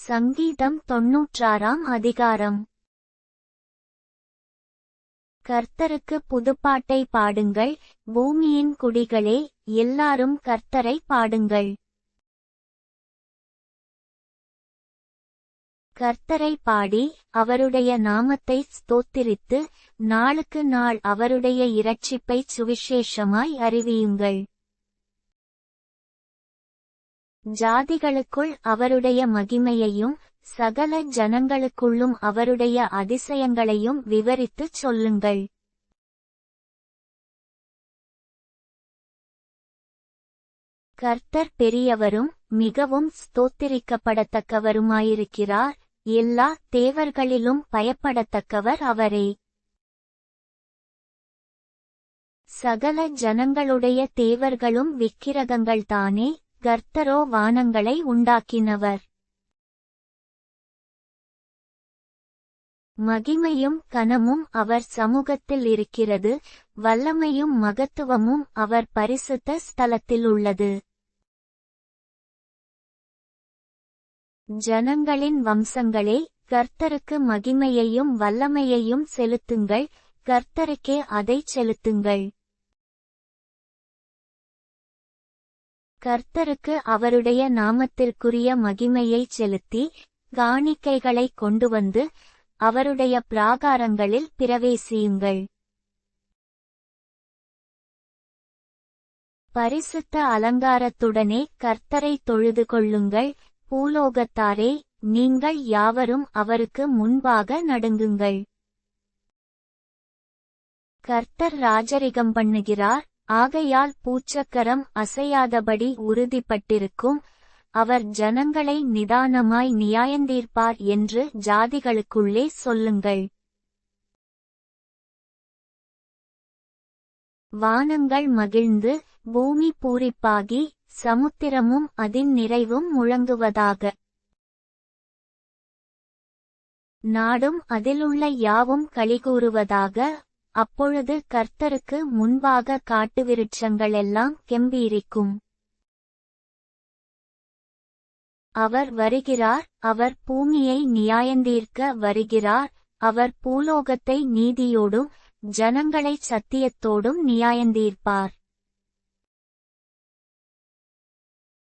சங்கீதம் 96 அதிகாரம். கர்த்தருக்கு புதுப்பாட்டை பாடுங்கள், பூமியின் குடிகளே, எல்லாரும் கர்த்தரை பாடுங்கள். கர்த்தரை பாடி அவருடைய நாமத்தை ஸ்தோத்திரித்து நாளுக்கு நாள் அவருடைய இரட்சிப்பைச் சுவிசேஷமாய் அறிவியுங்கள். ஜாதிகளுக்குள் அவருடைய மகிமையையும் சகல ஜனங்களுக்குள்ளும் அவருடைய அதிசயங்களையும் விவரித்துச் சொல்லுங்கள். கர்த்தர் பெரியவரும் மிகவும் ஸ்தோத்திரிக்கப்படத்தக்கவருமாயிருக்கிறார். எல்லா தேவர்களிலும் பயப்படத்தக்கவர் அவரே. சகல ஜனங்களுடைய தேவர்களும் விக்கிரகங்கள்தானே, கர்த்தரோ வானங்களை உண்டாக்கினவர். மகிமையும் கனமும் அவர் சமூகத்தில் இருக்கிறது, வல்லமையும் மகத்துவமும் அவர் பரிசுத்த ஸ்தலத்தில் உள்ளது. ஜனங்களின் வம்சங்களே, கர்த்தருக்கு மகிமையையும் வல்லமையையும் செலுத்துங்கள், கர்த்தருக்கே அதைச் செலுத்துங்கள். கர்த்தருக்கு அவருடைய நாமத்திற்குரிய மகிமையைச் செலுத்தி காணிக்கைகளைக் கொண்டுவந்து அவருடைய பிராகாரங்களில் பிரவேசியுங்கள். பரிசுத்த அலங்காரத்துடனே கர்த்தரை தொழுது கொள்ளுங்கள். பூலோகத்தாரே, நீங்கள் யாவரும் அவருக்கு முன்பாக நடுங்குங்கள். கர்த்தர் ராஜரிகம் பண்ணுகிறார், ஆகையால் பூச்சக்கரம் அசையாதபடி உறுதிப்பட்டிருக்கும். அவர் ஜனங்களை நிதானமாய் நியாயந்தீர்ப்பார் என்று ஜாதிகளுக்குள்ளே சொல்லுங்கள். வானங்கள் மகிழ்ந்து பூமி பூரிப்பாகி சமுத்திரமும் அதின் நிறைவும் முழங்குவதாக. நாடும் அதிலுள்ள யாவும் களிகூறுவதாக. அப்பொழுது கர்த்தருக்கு முன்பாக காட்டுவிருட்சங்களெல்லாம் கெம்பீரிக்கும். அவர் வருகிறார், அவர் பூமியை நியாயந்தீர்க்க வருகிறார். அவர் பூலோகத்தை நீதியோடும் ஜனங்களைச் சத்தியத்தோடும் நியாயந்தீர்ப்பார்.